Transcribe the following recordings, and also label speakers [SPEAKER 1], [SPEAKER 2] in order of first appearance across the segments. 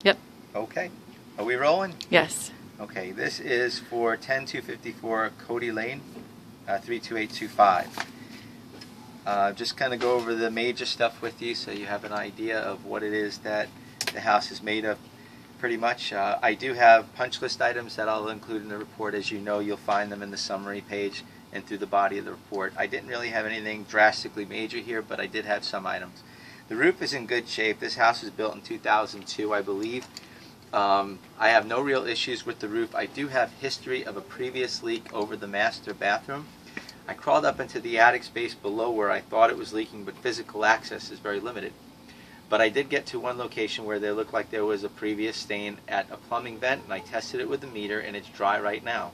[SPEAKER 1] Yep.
[SPEAKER 2] Okay. Are we rolling?
[SPEAKER 1] Yes.
[SPEAKER 2] Okay, this is for 10254 Cody Lane, 32825. Just kind of go over the major stuff with you so you have an idea of what it is that the house is made of pretty much. I do have punch list items that I'll include in the report. As you know, you'll find them in the summary page and through the body of the report. I didn't really have anything drastically major here, but I did have some items. The roof is in good shape. This house was built in 2002, I believe. I have no real issues with the roof. I do have history of a previous leak over the master bathroom. I crawled up into the attic space below where I thought it was leaking, but physical access is very limited. But I did get to one location where there looked like there was a previous stain at a plumbing vent, and I tested it with a meter, and it's dry right now.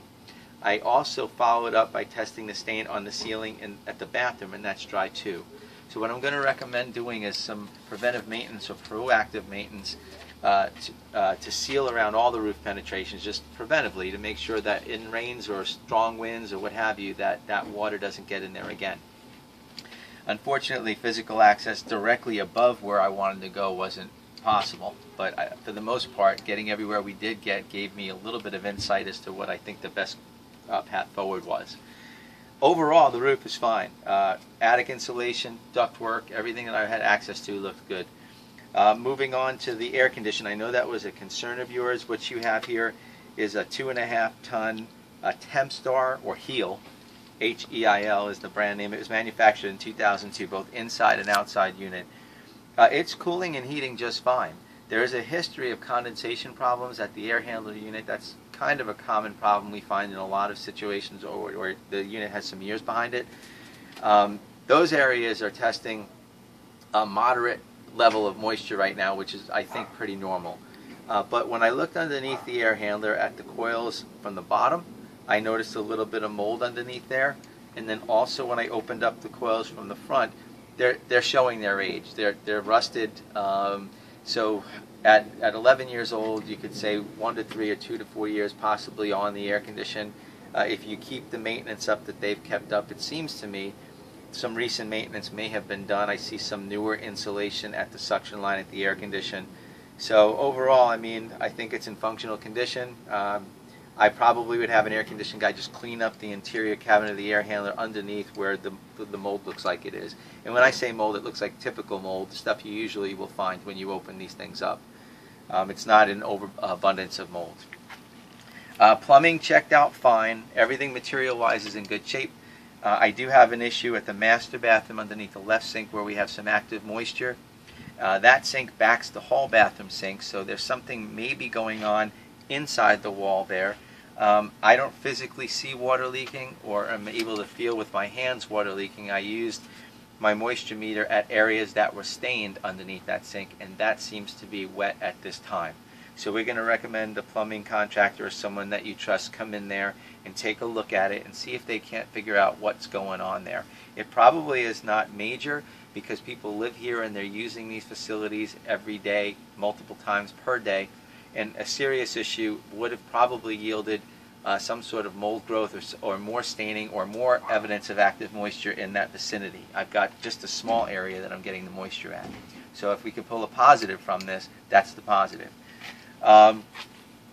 [SPEAKER 2] I also followed up by testing the stain on the ceiling at the bathroom, and that's dry too. So what I'm going to recommend doing is some preventive maintenance or proactive maintenance to seal around all the roof penetrations, just preventively, to make sure that in rains or strong winds or what have you, that water doesn't get in there again. Unfortunately, physical access directly above where I wanted to go wasn't possible, but for the most part, getting everywhere we did get gave me a little bit of insight as to what I think the best path forward was. Overall, the roof is fine. Attic insulation, ductwork, everything that I had access to looked good. Moving on to the air conditioner, I know that was a concern of yours. What you have here is a 2.5 ton Tempstar or Heil, H-E-I-L is the brand name. It was manufactured in 2002, both inside and outside unit. It's cooling and heating just fine. There is a history of condensation problems at the air handler unit. That's kind of a common problem we find in a lot of situations where the unit has some years behind it. Those areas are testing a moderate level of moisture right now, which is, I think, pretty normal. But when I looked underneath the air handler at the coils from the bottom, I noticed a little bit of mold underneath there. And then also when I opened up the coils from the front, they're showing their age. They're rusted. So at 11 years old, you could say 1 to 3 or 2 to 4 years possibly on the air condition. If you keep the maintenance up that they've kept up, it seems to me some recent maintenance may have been done. I see some newer insulation at the suction line at the air condition. So overall, I mean, I think it's in functional condition. I probably would have an air conditioning guy just clean up the interior cabinet of the air handler underneath where the mold looks like it is. And when I say mold, it looks like typical mold, the stuff you usually will find when you open these things up. It's not an overabundance of mold. Plumbing checked out fine. Everything material-wise is in good shape. I do have an issue at the master bathroom underneath the left sink where we have some active moisture. That sink backs the hall bathroom sink, so there's something maybe going on inside the wall there. I don't physically see water leaking or am able to feel with my hands water leaking. I used my moisture meter at areas that were stained underneath that sink, and that seems to be wet at this time. So we're going to recommend a plumbing contractor or someone that you trust come in there and take a look at it and see if they can't figure out what's going on there. It probably is not major because people live here and they're using these facilities every day, multiple times per day, and a serious issue would have probably yielded some sort of mold growth or more staining or more evidence of active moisture in that vicinity. I've got just a small area that I'm getting the moisture at. So if we can pull a positive from this, that's the positive.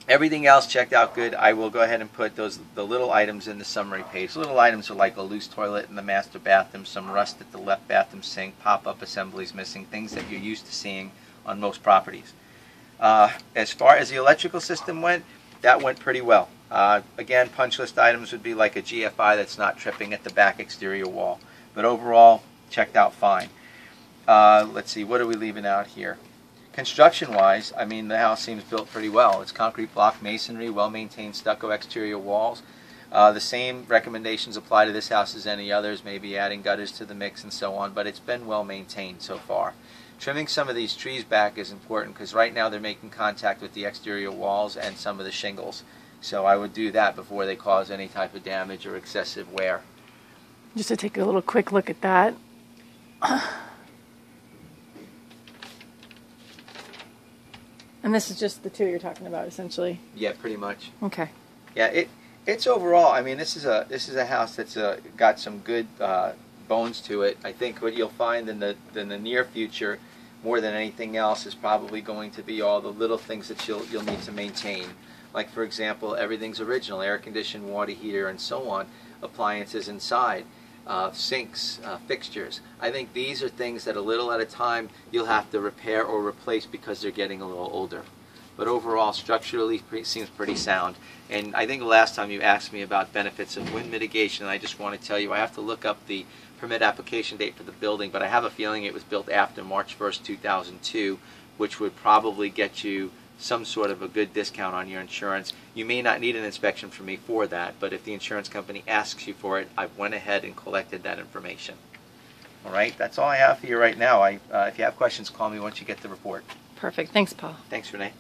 [SPEAKER 2] Everything else checked out good. I will go ahead and put the little items in the summary page. Little items are like a loose toilet in the master bathroom, some rust at the left bathroom sink, pop-up assemblies missing, things that you're used to seeing on most properties. As far as the electrical system went, that went pretty well. Again, punch list items would be like a GFI that's not tripping at the back exterior wall. But overall, checked out fine. Let's see, what are we leaving out here? Construction-wise, I mean, the house seems built pretty well. It's concrete block masonry, well-maintained stucco exterior walls. The same recommendations apply to this house as any others, maybe adding gutters to the mix and so on, but it's been well-maintained so far. Trimming some of these trees back is important because right now they're making contact with the exterior walls and some of the shingles. So I would do that before they cause any type of damage or excessive wear.
[SPEAKER 1] Just to take a little quick look at that. And this is just the two you're talking about, essentially.
[SPEAKER 2] Yeah, pretty much.
[SPEAKER 1] Okay.
[SPEAKER 2] Yeah, it's overall. I mean, this is a house that's got some good bones to it. I think what you'll find in the near future, more than anything else is probably going to be all the little things that you'll need to maintain. Like, for example, everything's original: air conditioned, water heater, and so on. Appliances inside, sinks, fixtures. I think these are things that a little at a time you'll have to repair or replace because they're getting a little older. But overall, structurally, seems pretty sound. And I think the last time you asked me about benefits of wind mitigation, I just want to tell you I have to look up the permit application date for the building, but I have a feeling it was built after March 1st, 2002, which would probably get you some sort of a good discount on your insurance. You may not need an inspection from me for that, but if the insurance company asks you for it, I went ahead and collected that information. All right, that's all I have for you right now. If you have questions, call me once you get the report.
[SPEAKER 1] Perfect. Thanks, Paul.
[SPEAKER 2] Thanks, Renee.